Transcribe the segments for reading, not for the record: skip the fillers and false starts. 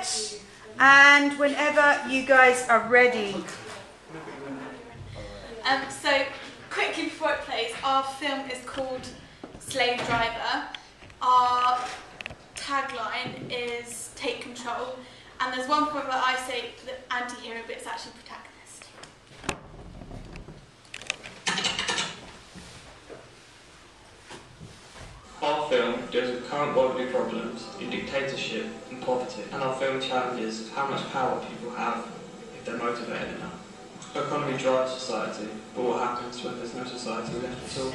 set, and whenever you guys are ready. So, quickly before it plays, our film is called Slave Driver. Our tagline is Take Control, and there's one point where I say the anti-hero, but it's actually protagonist. Our film deals with current worldly problems in dictatorship and poverty, and our film challenges how much power people have if they're motivated enough. The economy drives society, but what happens when there's no society left at all?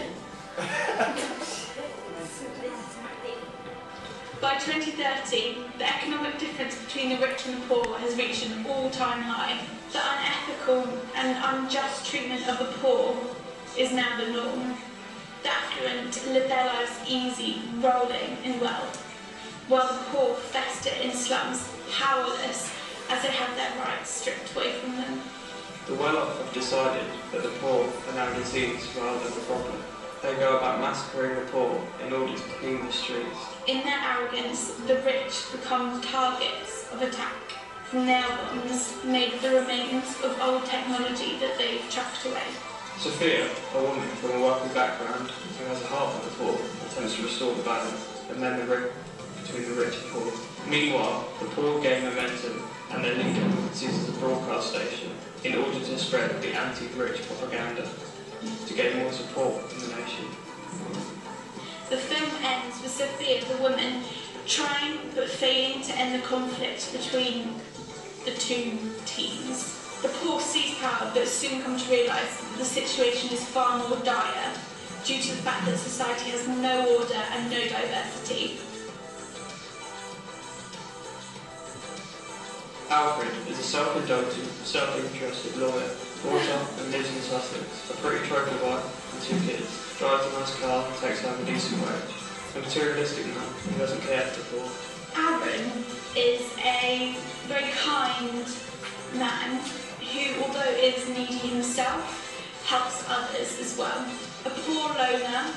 By 2030, the economic difference between the rich and the poor has reached an all-time high. The unethical and unjust treatment of the poor is now the norm. The affluent live their lives easy, rolling in wealth, while the poor fester in slums, powerless, as they have their rights stripped away from them. The well-off have decided that the poor are now disease rather than the problem. They go about massacring the poor in order to clean the streets. In their arrogance, the rich become targets of attack from nail bombs made of the remains of old technology that they've chucked away. Sophia, a woman from a wealthy background who has a heart for the poor, attempts to restore the balance and then the rift between the rich and poor. Meanwhile, the poor gain momentum and their leader seizes a broadcast station in order to spread the anti-rich propaganda to gain more support in the nation. The film ends with Sophia, the woman, trying but failing to end the conflict between the two teams. The poor seize power but soon come to realise that the situation is far more dire due to the fact that society has no order and no diversity. Alfred is a self-indulgent, self-interested lawyer, brought up and lives in Sussex, a pretty trophy wife and 2 kids, drives a nice car, takes home a decent wage, a materialistic man who doesn't care for the poor. Aaron is a very kind man who, although is needy himself, helps others as well. A poor loner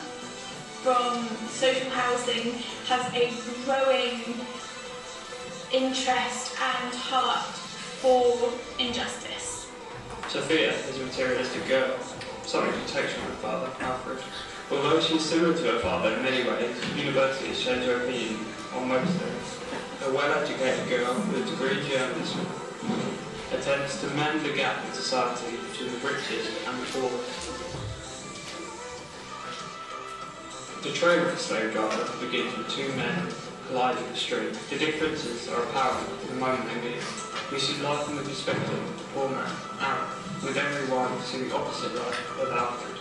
from social housing has a growing interest and heart for injustice. Sophia is a materialistic girl, something she takes from her father, Alfred. Although she is similar to her father in many ways, university has changed her opinion on most things. A well-educated girl with a degree in journalism attempts to mend the gap in society between the richest and the poorest. The trailer for Slave Driver begins with 2 men colliding in the street. The differences are apparent the moment they meet. We see life from the perspective of the poor man, Aaron, with everyone to see the opposite life of Alfred.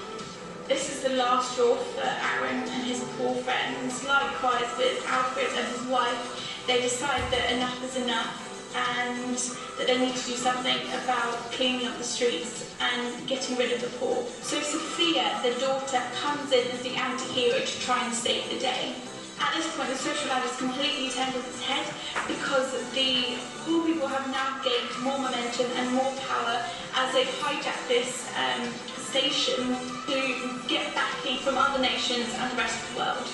This is the last straw for Aaron and his poor friends. Likewise with Alfred and his wife, they decide that enough is enough and that they need to do something about cleaning up the streets and getting rid of the poor. So Sophia, the daughter, comes in as the anti-hero to try and save the day. At this point, the social ladder is completely turned on its head because the poor people have now gained more momentum and more power as they hijack this station to get backing from other nations and the rest of the world.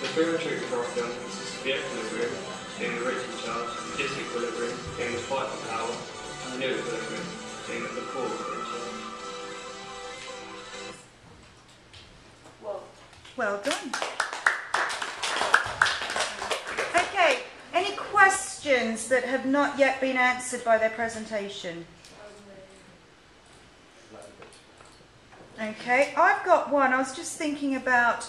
The real treatment for our film is the equilibrium, being the rich in charge, the disequilibrium, being the fight for power, and the new equilibrium, being that the poor are in charge. Well done. Okay, any questions that have not yet been answered by their presentation? Okay, I've got one. I was just thinking about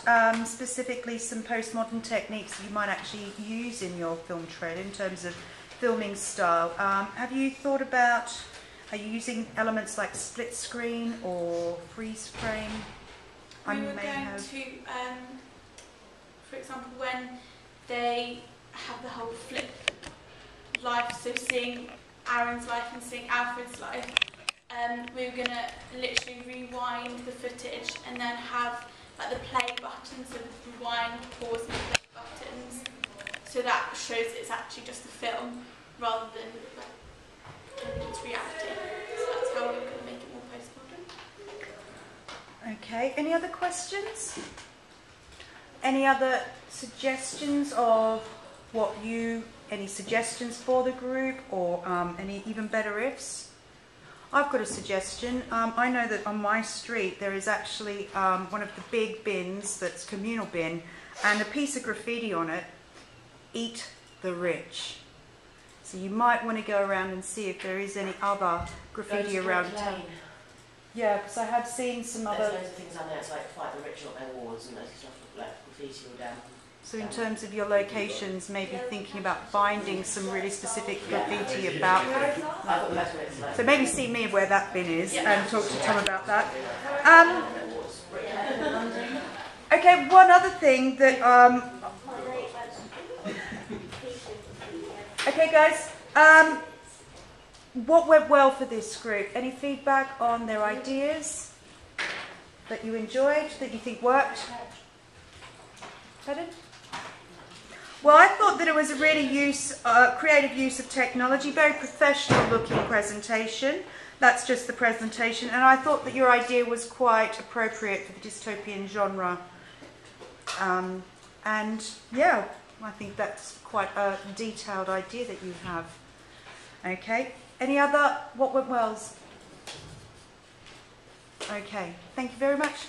specifically some postmodern techniques you might actually use in your film trailer in terms of filming style. Have you thought about, are you using elements like split screen or freeze frame? We were going to, for example, when they have the whole flip life, so seeing Aaron's life and seeing Alfred's life, we were going to literally rewind the footage and then have like the play buttons, so rewind, pause and play buttons, so that shows it's actually just a film rather than like, it's reality. So that's how we were going to make it more postmodern. Okay, any other questions? Any other suggestions of any suggestions for the group, or any even better ifs. I've got a suggestion. I know that on my street there is actually one of the big bins that's communal bin, and a piece of graffiti on it, "Eat the Rich." So you might want to go around and see if there is any other graffiti around town. Yeah, because I have seen some other... There's loads of things on there, it's like fight the rich, not their wars, and there's stuff like graffiti all down. So in terms of your locations, maybe thinking about finding some really specific graffiti about them. So maybe see me where that bin is and talk to Tom about that. Okay, one other thing that... okay guys, what went well for this group? Any feedback on their ideas that you enjoyed, that you think worked? Pardon? Well, I thought that it was a really creative use of technology, very professional looking presentation. That's just the presentation, and I thought that your idea was quite appropriate for the dystopian genre. And yeah, I think that's quite a detailed idea that you have. Okay, any other what went wells? Okay, thank you very much.